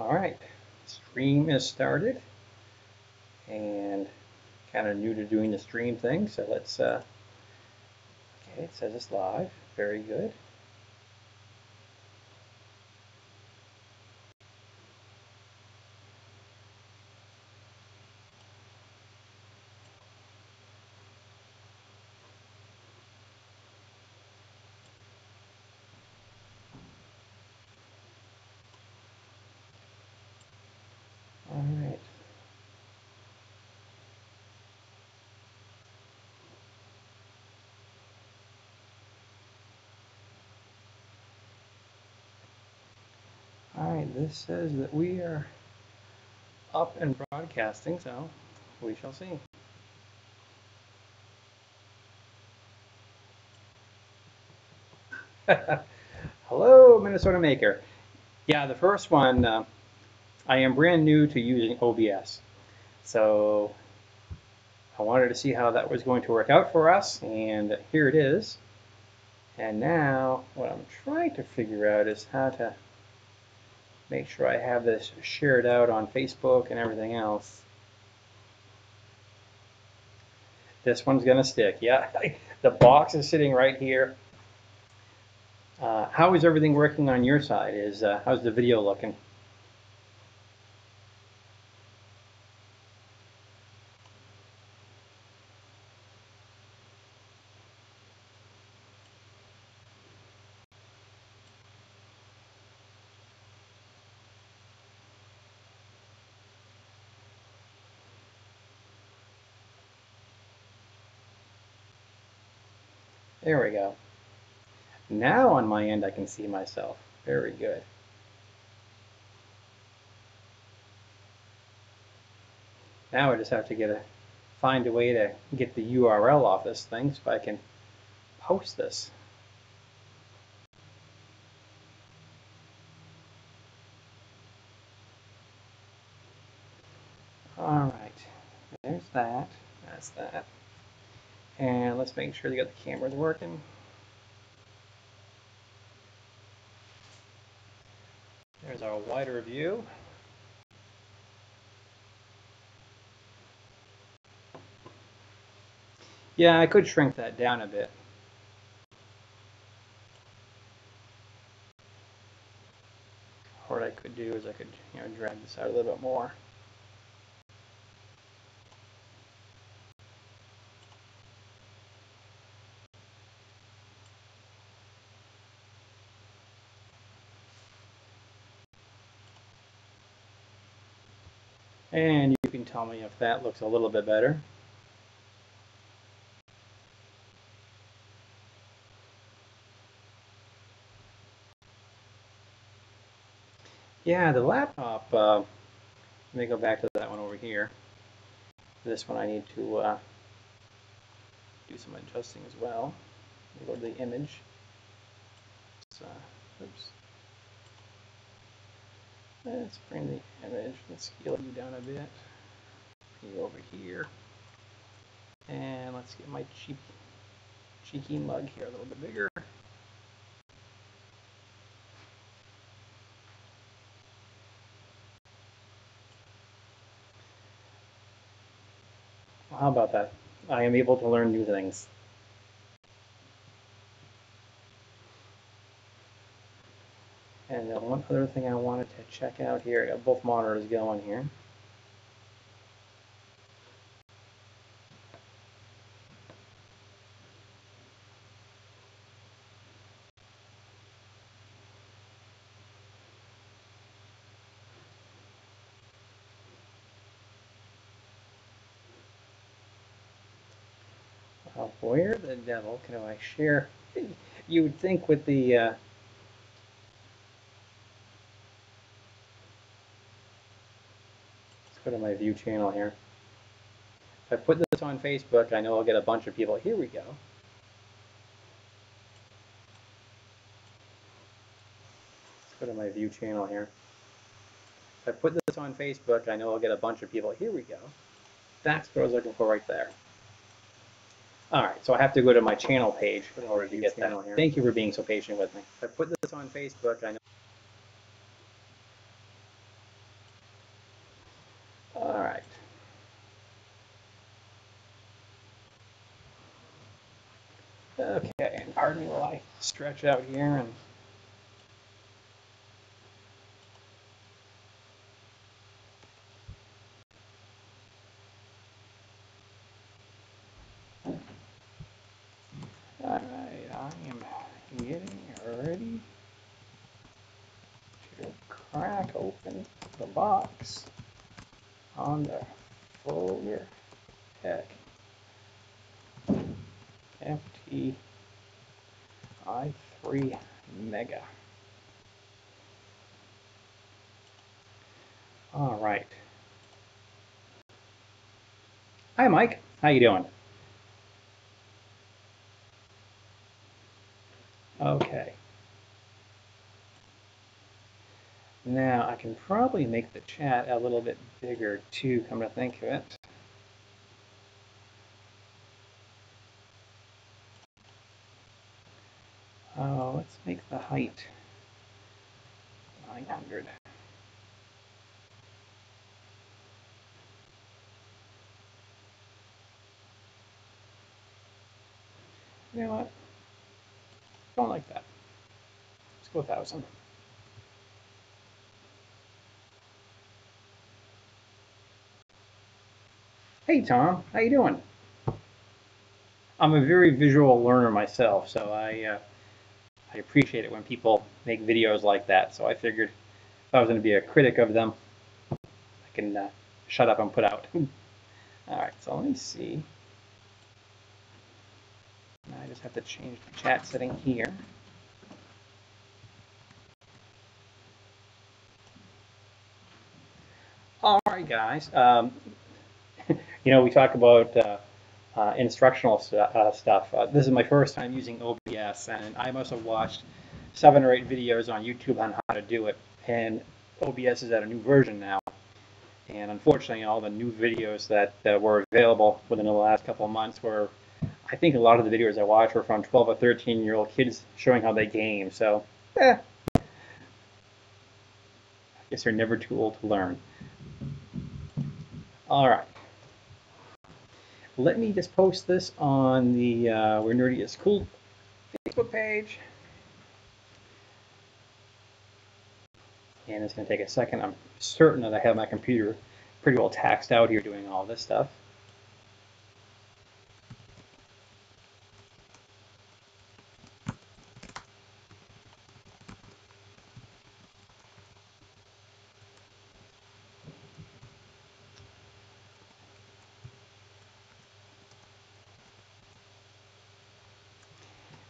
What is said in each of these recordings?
All right, stream is started, and kind of new to doing the stream thing, so let's, okay, it says it's live, very good. All right. All right, this says that we are up and broadcasting, so we shall see. Hello, Minnesota Maker. Yeah, the first one, I am brand new to using OBS, so I wanted to see how that was going to work out for us, and here it is. And now what I'm trying to figure out is how to make sure I have this shared out on Facebook and everything else. This one's gonna stick. Yeah, the box is sitting right here. How is everything working on your side? How's the video looking? There we go. Now on my end I can see myself. Very good. Now I just have to find a way to get the URL off this thing so I can post this. All right, there's that. That's that. And let's make sure you got the cameras working. There's our wider view. Yeah, I could shrink that down a bit. Or what I could do is I could, drag this out a little bit more. And you can tell me if that looks a little bit better. Yeah, the laptop, let me go back to that one over here. This one I need to do some adjusting as well. Go to the image. Oops. Let's bring the image, let's scale you down a bit. You over here. And let's get my cheeky mug here a little bit bigger. Well, how about that? I am able to learn new things. And then one other thing I wanted to check out here, I got both monitors going here. Where the devil can I share? You would think with the let's go to my view channel here. If I put this on Facebook, I know I'll get a bunch of people. Here we go. Let's go to my view channel here. If I put this on Facebook, I know I'll get a bunch of people. Here we go. That's what I was looking for right there. All right, so I have to go to my channel page in order to get that. Here. Thank you for being so patient with me. If I put this on Facebook, I know. All right. Okay, pardon me while I stretch out here and all right, I am getting ready to crack open the box on the Folger Tech FT-i3 Mega. All right. Hi, Mike. How you doing? Okay. Now, I can probably make the chat a little bit bigger too, come to think of it. Let's make the height 900. You know what? Don't like that. Let's go 1,000. Hey, Tom. How you doing? I'm a very visual learner myself, so I appreciate it when people make videos like that. So I figured if I was going to be a critic of them, I can shut up and put out. All right, so let me see. I just have to change the chat setting here. All right, guys. You know, we talk about instructional stuff. This is my first time using OBS, and I must have watched 7 or 8 videos on YouTube on how to do it. And OBS is at a new version now. And unfortunately, all the new videos that were available within the last couple of months were, I think a lot of the videos I watched were from 12 or 13-year-old kids showing how they game. So, I guess they're never too old to learn. All right. Let me just post this on the We're Nerdy is Cool Facebook page. And it's going to take a second. I'm certain that I have my computer pretty well taxed out here doing all this stuff.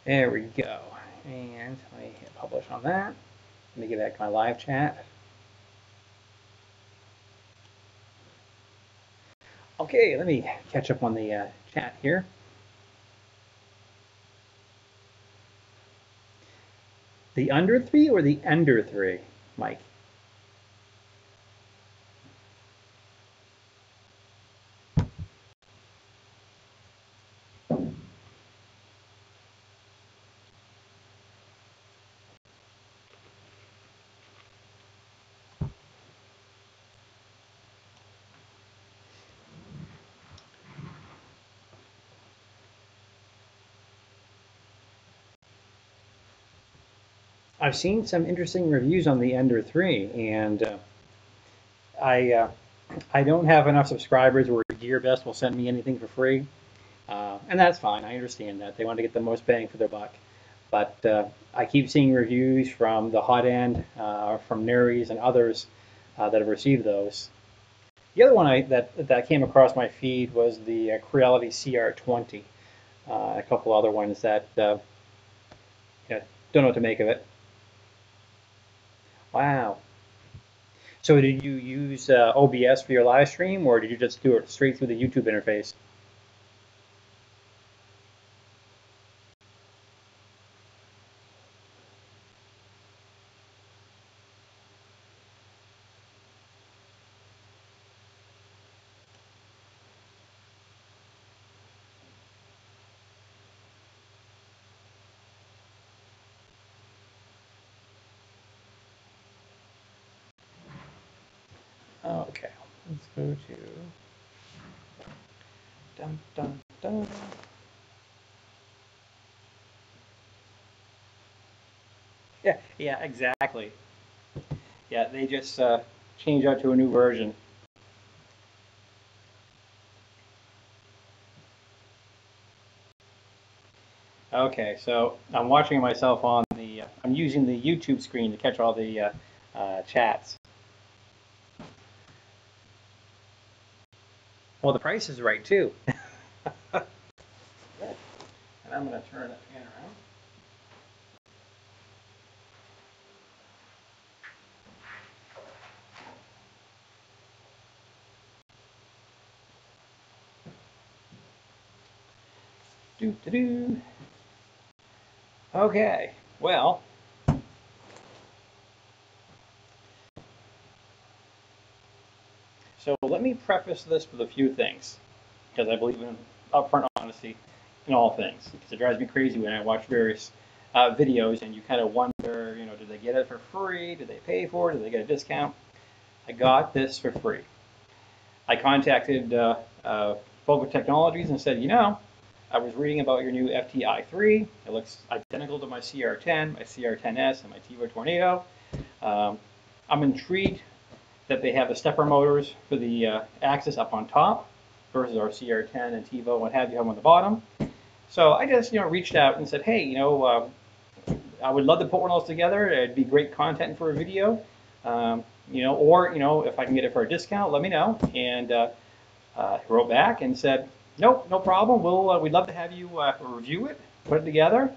There we go. And let me hit publish on that. Let me get back to my live chat. Okay, let me catch up on the chat here. The under 3 or the under 3, Mike? I've seen some interesting reviews on the under 3, and I don't have enough subscribers where GearBest will send me anything for free. And that's fine. I understand that. They want to get the most bang for their buck. But I keep seeing reviews from the Hot End, from Nerys and others that have received those. The other one that came across my feed was the Creality CR20. A couple other ones that don't know what to make of it. Wow. So did you use OBS for your live stream, or did you just do it straight through the YouTube interface? Okay, Let's go to dun dun dun. Yeah, exactly. Yeah, they just changed out to a new version. Okay, so I'm watching myself on the. I'm using the YouTube screen to catch all the chats. Well, the price is right too. Good. And I'm going to turn that fan around. Doo doo doo. Okay, well, so let me preface this with a few things, because I believe in upfront honesty in all things. Because it drives me crazy when I watch various videos and you kind of wonder, did they get it for free? Did they pay for it? Did they get a discount? I got this for free. I contacted Folger Technologies and said, I was reading about your new FT-i3. It looks identical to my CR10, my CR10S, and my TiVo Tornado. I'm intrigued that they have the stepper motors for the axis up on top versus our CR10 and TiVo, what have you, have on the bottom. So I just, reached out and said, hey, I would love to put one of those together. It'd be great content for a video. Or if I can get it for a discount, let me know. And he wrote back and said, nope, no problem. We'd love to have you review it, put it together,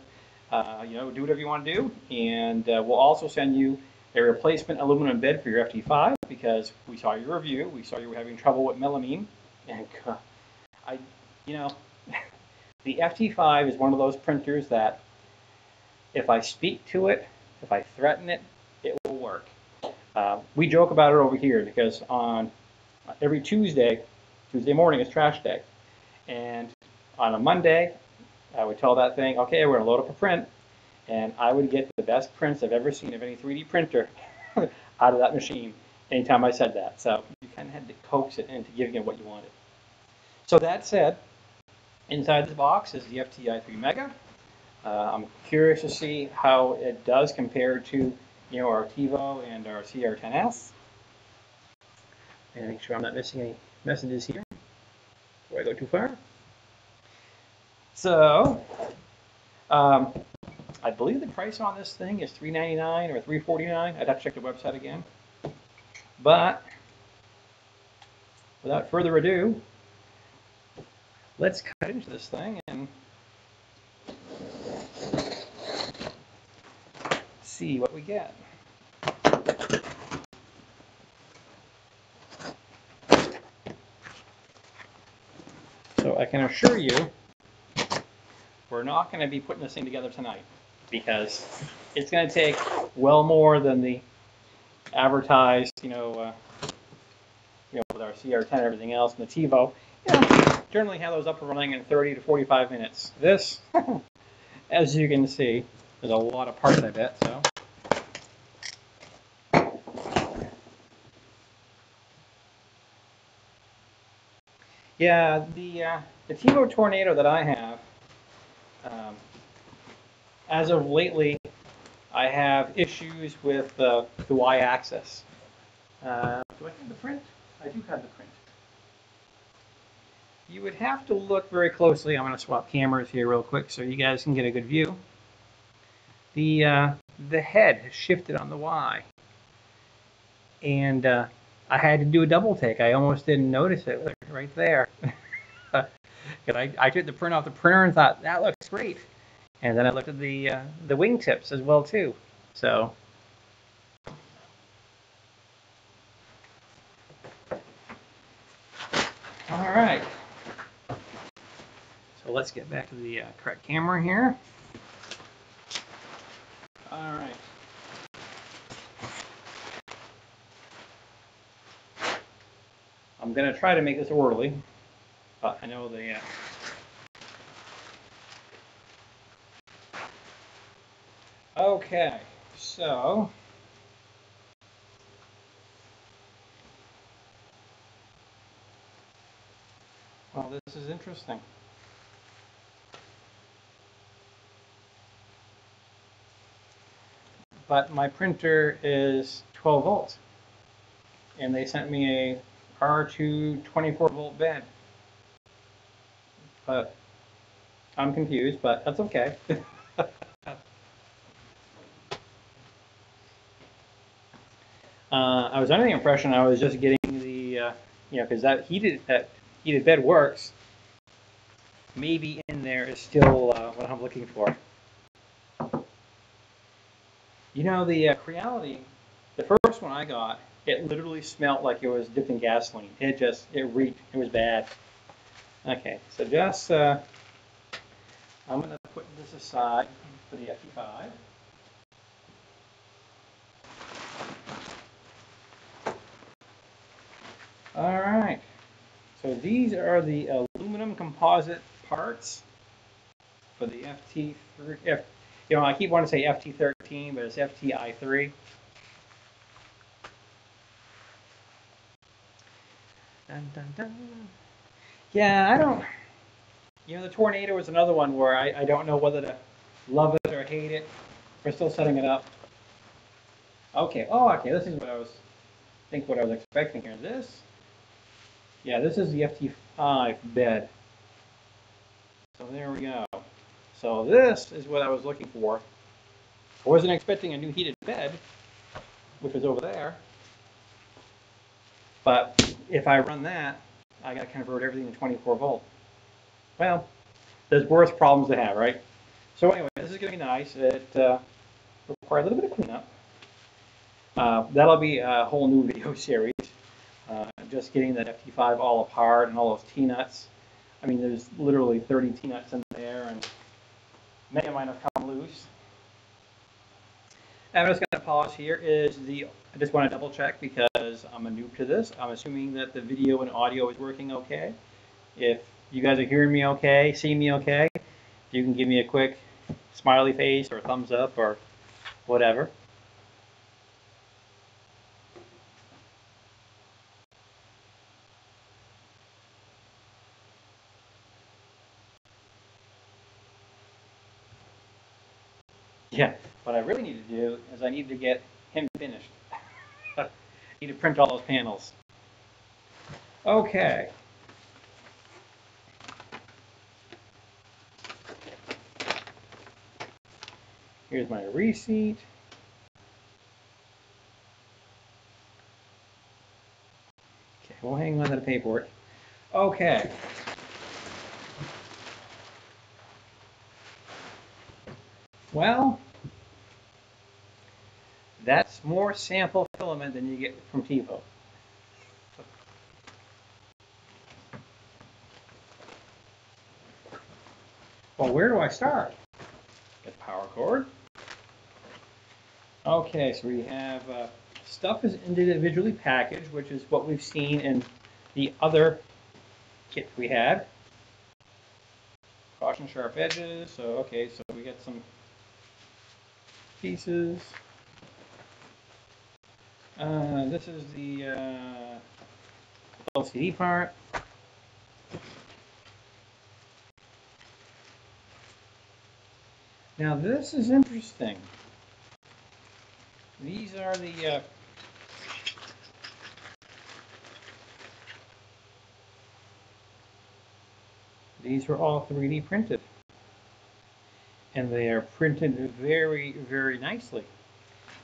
do whatever you want to do. And we'll also send you a replacement aluminum bed for your FT-5 because we saw your review. We saw you were having trouble with melamine. And the FT-5 is one of those printers that if I speak to it, if I threaten it, it will work. We joke about it over here because on every Tuesday morning is trash day. And on a Monday, I would tell that thing, okay, we're going to load up a print. And I would get the best prints I've ever seen of any 3D printer out of that machine anytime I said that. So you kind of had to coax it into giving it what you wanted. So that said, inside this box is the FT-i3 Mega. I'm curious to see how it does compare to our TiVo and our CR10S. And make sure I'm not missing any messages here before I go too far. So, I believe the price on this thing is $399 or $349. I'd have to check the website again. But without further ado, let's cut into this thing and see what we get. So I can assure you, we're not going to be putting this thing together tonight because it's going to take well more than the advertised, with our CR10 and everything else, and the TiVo. Generally have those up and running in 30 to 45 minutes. This, as you can see, there's a lot of parts, I bet. So. Yeah, the TiVo Tornado that I have, as of lately, I have issues with the Y-axis. Do I have the print? I do have the print. You would have to look very closely. I'm going to swap cameras here real quick so you guys can get a good view. The head has shifted on the Y. And I had to do a double take. I almost didn't notice it right there. I took the print off the printer and thought, that looks great. And then I looked at the wingtips as well, too. So. All right. So let's get back to the correct camera here. All right. I'm going to try to make this orderly, but I know the... Okay, so... this is interesting. But my printer is 12 volts, and they sent me a R2 24-volt bed. But I'm confused, but that's okay. I was under the impression I was just getting the, because that heated bed works. Maybe in there is still what I'm looking for. You know, the Creality, the first one I got, it literally smelled like it was dipped in gasoline. It reeked. It was bad. Okay, so just, I'm going to put this aside for the FT-5. All right, so these are the aluminum composite parts for the FT-3. I keep wanting to say FT-13, but it's FT-i3. Dun, dun, dun. Yeah, I don't. The Tornado is another one where I don't know whether to love it or hate it. We're still setting it up. Okay. Oh, okay. This is what I was expecting here. This is the FT-5 bed. So there we go. So this is what I was looking for. I wasn't expecting a new heated bed, which was over there. But if I run that, I got to convert everything to 24 volt. Well, there's worse problems to have, right? So anyway, this is going to be nice. It requires a little bit of cleanup. That'll be a whole new video series. Just getting that FT-5 all apart and all those T-nuts. I mean, there's literally 30 T-nuts in there, and many of mine have come loose. And I'm just going to pause here. I just want to double check because I'm a noob to this. I'm assuming that the video and audio is working okay. If you guys are hearing me okay, seeing me okay, you can give me a quick smiley face or thumbs up or whatever. Yeah, what I really need to do is I need to get him finished. I need to print all those panels. Okay. Here's my receipt. Okay, we'll hang on to the paperwork. Okay. Well, that's more sample filament than you get from TiVo. Well, where do I start? Get power cord. Okay, so we have stuff is individually packaged, which is what we've seen in the other kit we had. Caution sharp edges. So okay, so we got some pieces. This is the LCD part. Now this is interesting. These are the these were all 3D printed, and they are printed very, very nicely.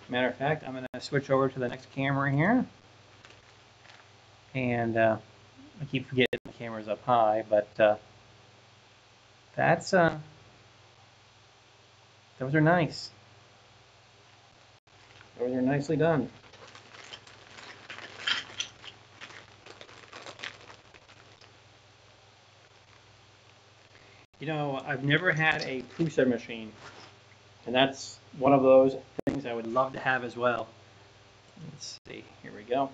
Matter of fact, I'm going to switch over to the next camera here, and I keep forgetting the camera's up high, but that's those are nice. Those are nicely done. I've never had a Prusa machine, and that's one of those things I would love to have as well. Let's see, here we go.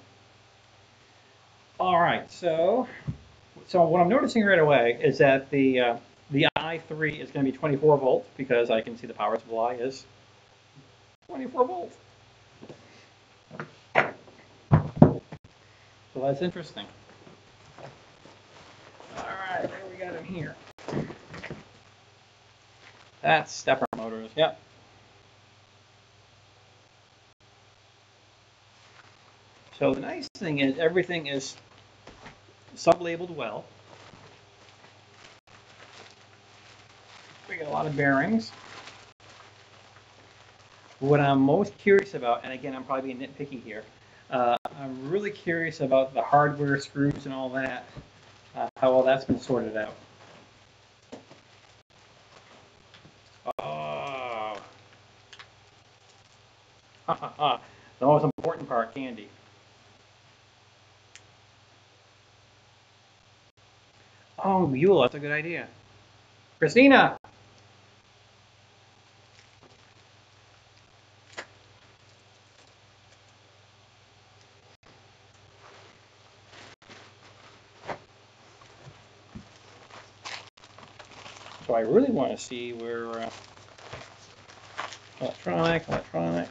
All right, so what I'm noticing right away is that the i3 is going to be 24 volts because I can see the power supply is 24 volts. So that's interesting. All right. we got in here? That's stepper motors. Yep. So the nice thing is everything is sub-labeled well. We got a lot of bearings. What I'm most curious about, and again, I'm probably being nitpicky here, I'm really curious about the hardware screws and all that, how all that's been sorted out. Oh, the most important part, candy. Oh, Yule, that's a good idea. Christina! So I really want to see where electronic, filament.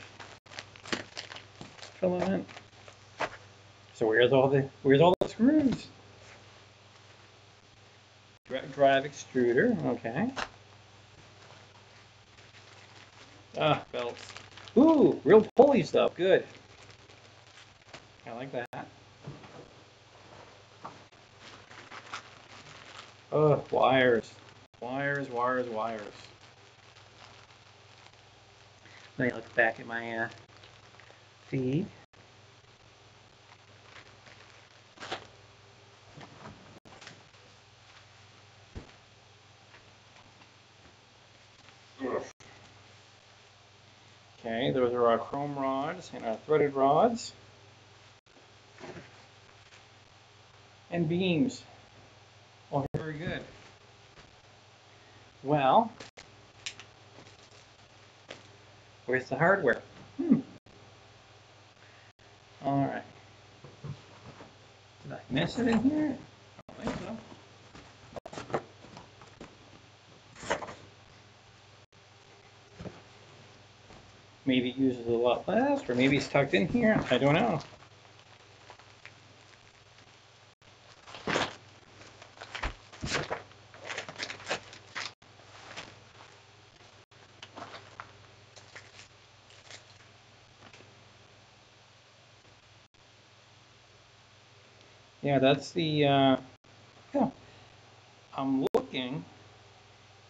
So where's all the screws? Drive extruder, okay. Belts. Ooh, real pulley stuff, good. I like that. Oh, wires. Wires. Let me look back at my feed. Okay, those are our chrome rods and our threaded rods. And beams. Oh, very good. Well, where's the hardware? All right. Did I miss it in here? I don't think so. Maybe it uses a lot less, or maybe it's tucked in here. I don't know. Yeah, that's the, yeah. I'm looking,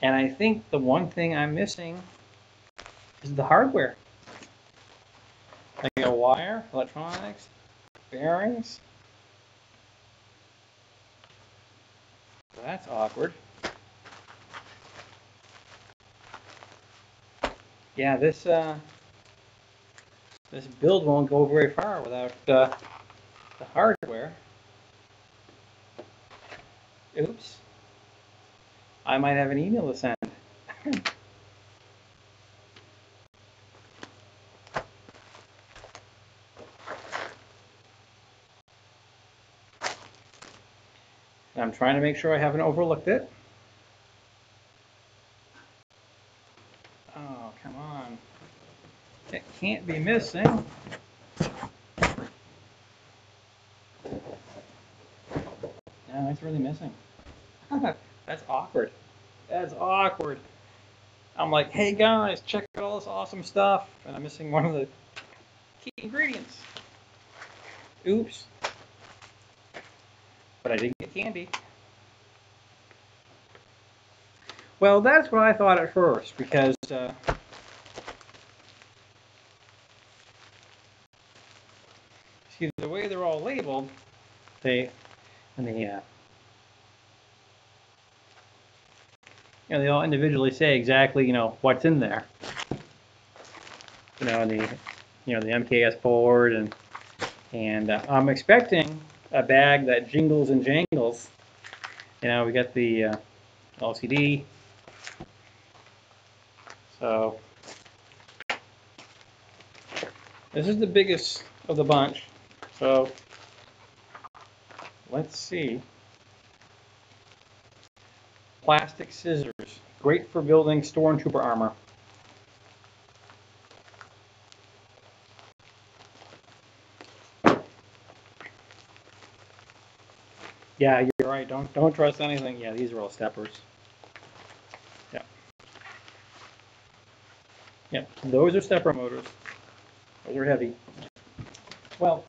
and I think the one thing I'm missing is the hardware. I got wire, electronics, bearings. That's awkward. Yeah, this build won't go very far without the hardware. Oops. I might have an email to send. I'm trying to make sure I haven't overlooked it. Oh, come on. It can't be missing. No, it's really missing. That's awkward. That's awkward. I'm like, hey guys, check out all this awesome stuff, and I'm missing one of the key ingredients. Oops. But I did get candy. Well, that's what I thought at first, because see, the way they're all labeled, they all individually say exactly, what's in there. The MKS board, and I'm expecting a bag that jingles and jangles. We got the LCD. So this is the biggest of the bunch. So let's see. Plastic scissors, great for building stormtrooper armor. Yeah, you're right. Don't trust anything. Yeah, these are all steppers. Yeah. Yeah, those are stepper motors. Those are heavy. Well,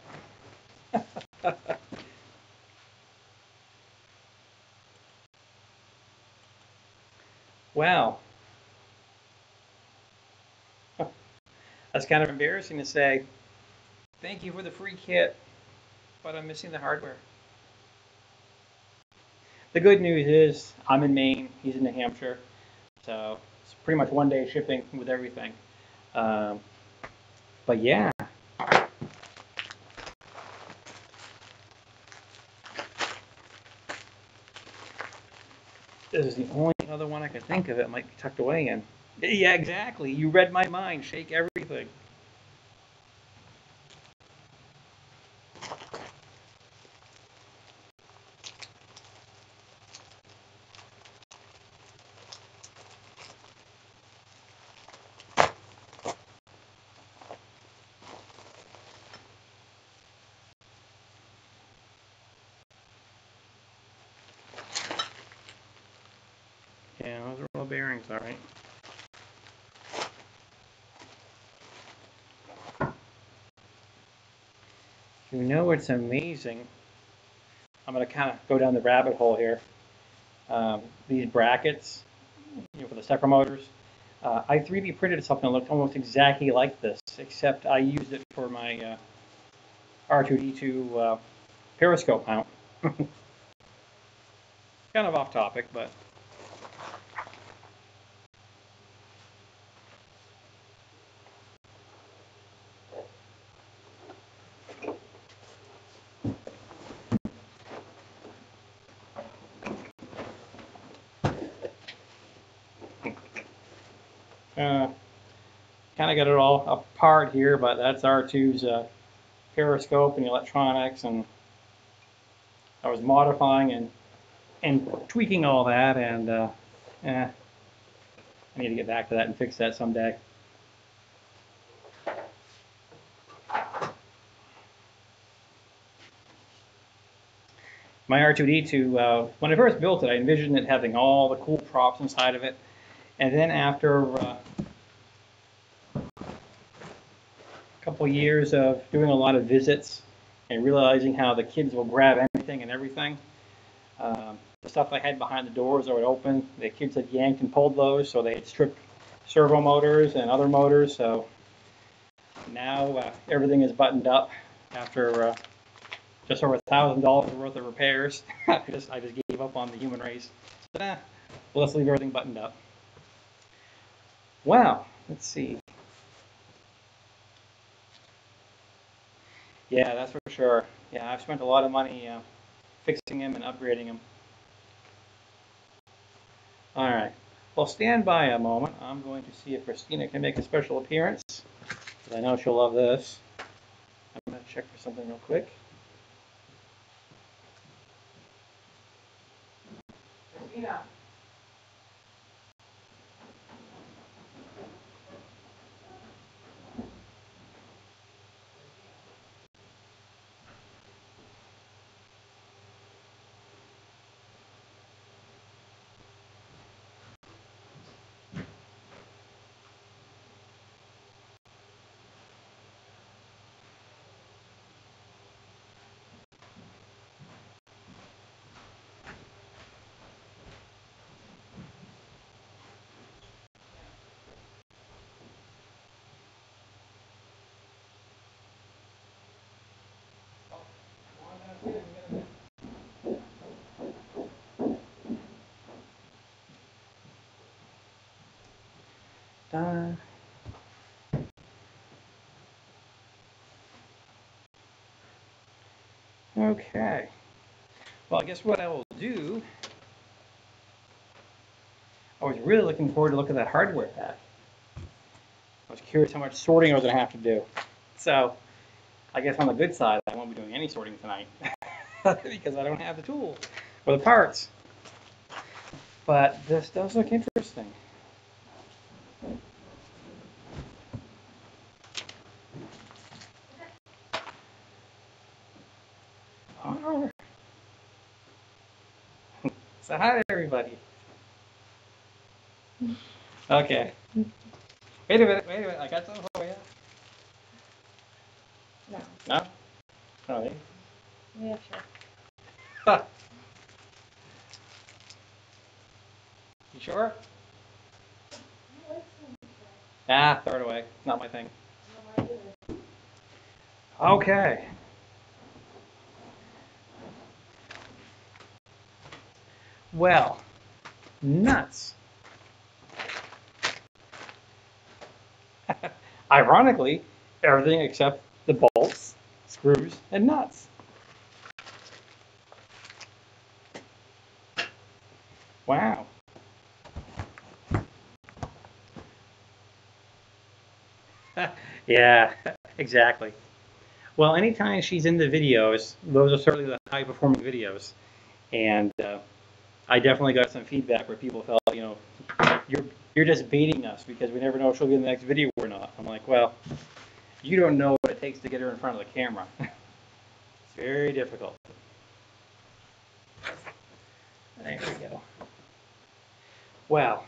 wow. That's kind of embarrassing to say. Thank you for the free kit, but I'm missing the hardware. The good news is I'm in Maine, he's in New Hampshire, so it's pretty much 1 day shipping with everything. Um, but yeah, this is the only other one I can think of. It might be tucked away in. Yeah, exactly. You read my mind. Shake everything. Yeah, those are all bearings, all right. You know what's amazing? I'm going to kind of go down the rabbit hole here. These brackets, for the stepper motors, I 3D printed something that looked almost exactly like this, except I used it for my R2D2 periscope mount. Kind of off topic, but kind of got it all apart here. But that's R2's periscope and electronics, and I was modifying and tweaking all that, and I need to get back to that and fix that someday. My R2D2, when I first built it, I envisioned it having all the cool props inside of it, and then after a couple years of doing a lot of visits and realizing how the kids will grab anything and everything, the stuff I had behind the doors I would open, the kids had yanked and pulled those, so they had stripped servo motors and other motors. So now everything is buttoned up after just over $1,000 worth of repairs. I just gave up on the human race. So, well, let's leave everything buttoned up. Wow, let's see. Yeah, that's for sure. Yeah, I've spent a lot of money fixing them and upgrading them. All right. Well, stand by a moment. I'm going to see if Christina can make a special appearance, because I know she'll love this. I'm going to check for something real quick. Christina. Okay. Well, I guess what I will do, I was really looking forward to look at that hardware pack. I was curious how much sorting I was going to have to do. So, I guess on the good side, I won't be doing any sorting tonight because I don't have the tools or the parts. But this does look interesting. So hi everybody. Okay. Wait a minute, I got something for you. No. No? No, eh? Yeah, sure. Huh. You sure? Ah, throw it away. Not my thing. Okay. Well, nuts. Ironically, everything except the bolts, screws, and nuts. Wow. Yeah, exactly. Well, anytime she's in the videos, those are certainly the high-performing videos. And I definitely got some feedback where people felt, you're just baiting us because we never know if she'll be in the next video or not. I'm like, well, you don't know what it takes to get her in front of the camera. It's very difficult. There we go. Well,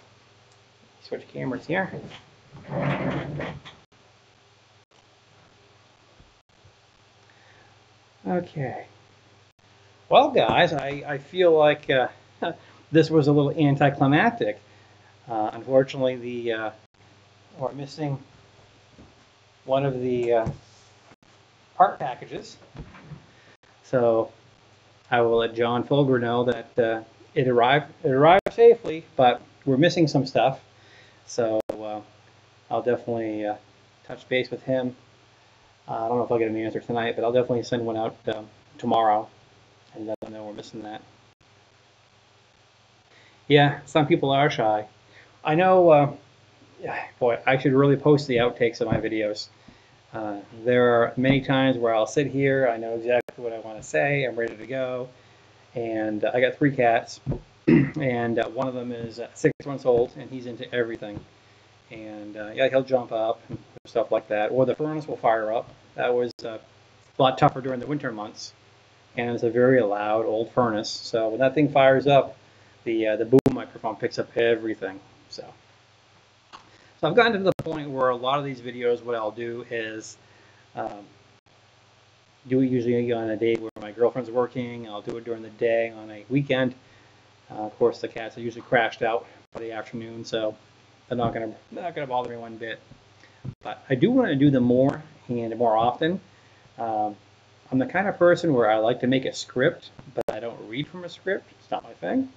switch cameras here. Okay. Well, guys, I feel like this was a little anticlimactic. Unfortunately, we're missing one of the part packages. So I will let John Folger know that it arrived safely, but we're missing some stuff. So I'll definitely touch base with him. I don't know if I'll get an answer tonight, but I'll definitely send one out tomorrow and let them know we're missing that. Yeah, some people are shy. I know, boy, I should really post the outtakes of my videos. There are many times where I'll sit here, I know exactly what I want to say, I'm ready to go, and I got 3 cats, and one of them is 6 months old, and he's into everything. And yeah, he'll jump up and stuff like that, or the furnace will fire up. That was a lot tougher during the winter months, and it's a very loud old furnace. So when that thing fires up, the boom microphone picks up everything. So I've gotten to the point where a lot of these videos, what I'll do is do it usually on a day where my girlfriend's working. I'll do it during the day on a weekend. Of course, the cats are usually crashed out for the afternoon, so they're not gonna bother me one bit. But I do want to do them more and more often. I'm the kind of person where I like to make a script, but I don't read from a script. It's not my thing.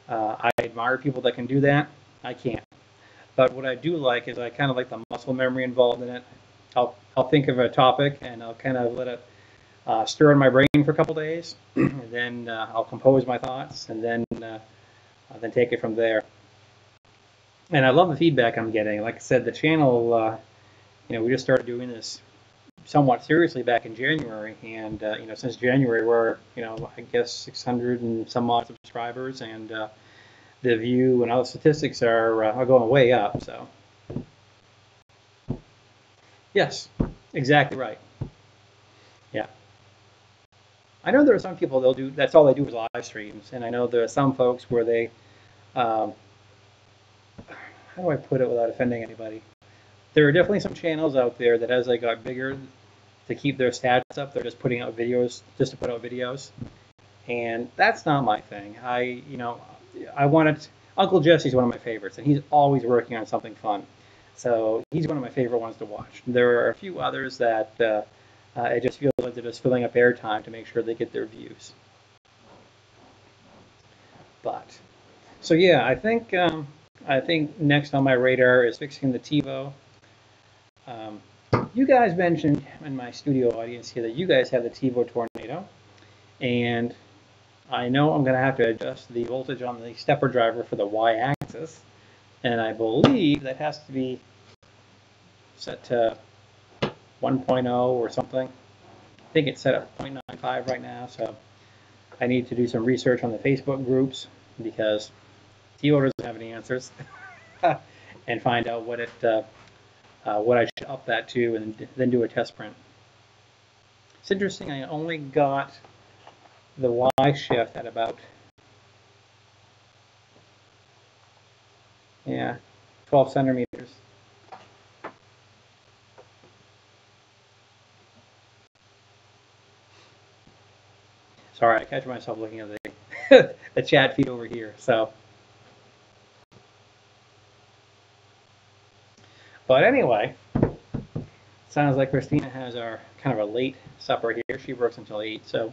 I admire people that can do that. I can't. But what I do like is I kind of like the muscle memory involved in it. I'll think of a topic and I'll kind of let it stir in my brain for a couple days, and then I'll compose my thoughts, and then take it from there. And I love the feedback I'm getting. Like I said, the channel, we just started doing this somewhat seriously back in January, and since January we're I guess 600 and some odd subscribers, and the view and other statistics are going way up. So yes, exactly right. Yeah, I know there are some people that's all they do is live streams, and I know there are some folks where they how do I put it without offending anybody? There are definitely some channels out there that as they got bigger, to keep their stats up, they're just putting out videos just to put out videos. And that's not my thing. I wanted, Uncle Jesse's one of my favorites, and he's always working on something fun. So he's one of my favorite ones to watch. There are a few others that it just feels like they're just filling up airtime to make sure they get their views. But, so yeah, I think next on my radar is fixing the TiVo. You guys mentioned in my studio audience here that you guys have the TiVo Tornado, and I know I'm going to have to adjust the voltage on the stepper driver for the Y-axis, and I believe that has to be set to 1.0 or something. I think it's set at 0.95 right now, so I need to do some research on the Facebook groups because TiVo doesn't have any answers, and find out what I should up that to, and then do a test print. It's interesting, I only got the Y shift at about Yeah, 12 centimeters. Sorry, I catch myself looking at the the chat feed over here. So, but anyway, sounds like Christina has our kind of a late supper here. She works until 8, so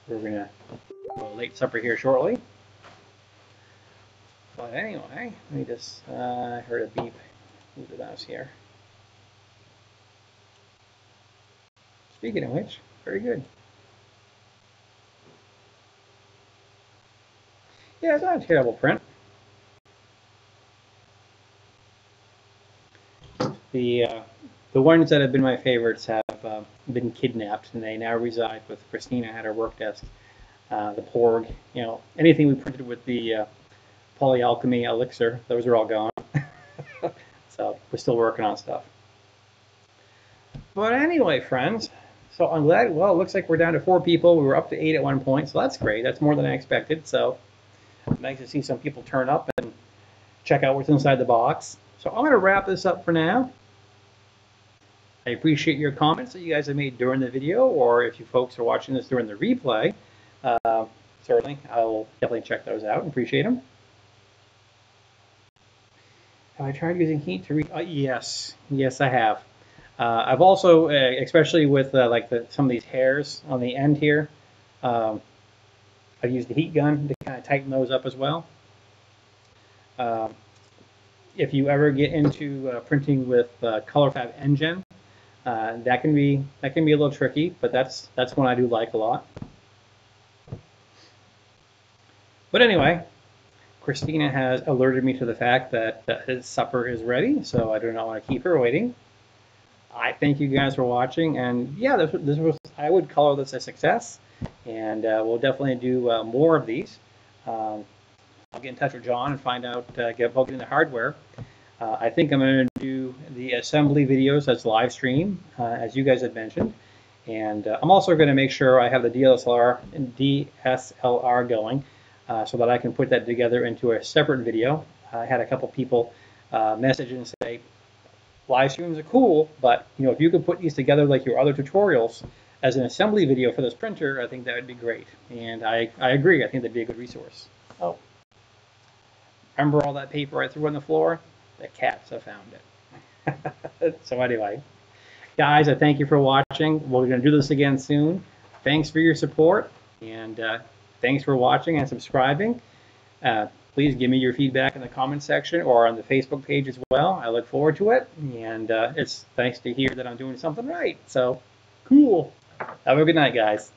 we're gonna go late supper here shortly. But anyway, let me just, I heard a beep. Move the mouse here. Speaking of which, very good. Yeah, it's not a terrible print. The ones that have been my favorites have been kidnapped, and they now reside with Christina at her work desk. The Porg, you know, anything we printed with the polyalchemy elixir, those are all gone. So we're still working on stuff. But anyway, friends, so I'm glad, well, it looks like we're down to 4 people. We were up to 8 at one point, so that's great. That's more than I expected. So nice to see some people turn up and check out what's inside the box. So I'm going to wrap this up for now. I appreciate your comments that you guys have made during the video, or if you folks are watching this during the replay, certainly I'll definitely check those out and appreciate them. Have I tried using heat to read? Yes, I have. I've also, especially with like some of these hairs on the end here, I've used the heat gun to kind of tighten those up as well. If you ever get into printing with ColorFab Engine, that can be a little tricky, but that's one I do like a lot. But anyway, Christina has alerted me to the fact that his supper is ready, so I do not want to keep her waiting. I thank you guys for watching, and yeah, this was, I would color this a success, and we'll definitely do more of these. I'll get in touch with John and find out, get getting the hardware. I think I'm going to do the assembly videos as live stream, as you guys had mentioned, and I'm also going to make sure I have the DSLR going, so that I can put that together into a separate video. I had a couple people message and say, live streams are cool, but you know, if you could put these together like your other tutorials as an assembly video for this printer, I think that would be great. And I agree, I think that'd be a good resource. Oh, remember all that paper I threw on the floor? The cats have found it. So anyway, guys, I thank you for watching. We're going to do this again soon. Thanks for your support, and thanks for watching and subscribing. Please give me your feedback in the comment section or on the Facebook page as well. I look forward to it, and it's nice to hear that I'm doing something right. So, cool. Have a good night, guys.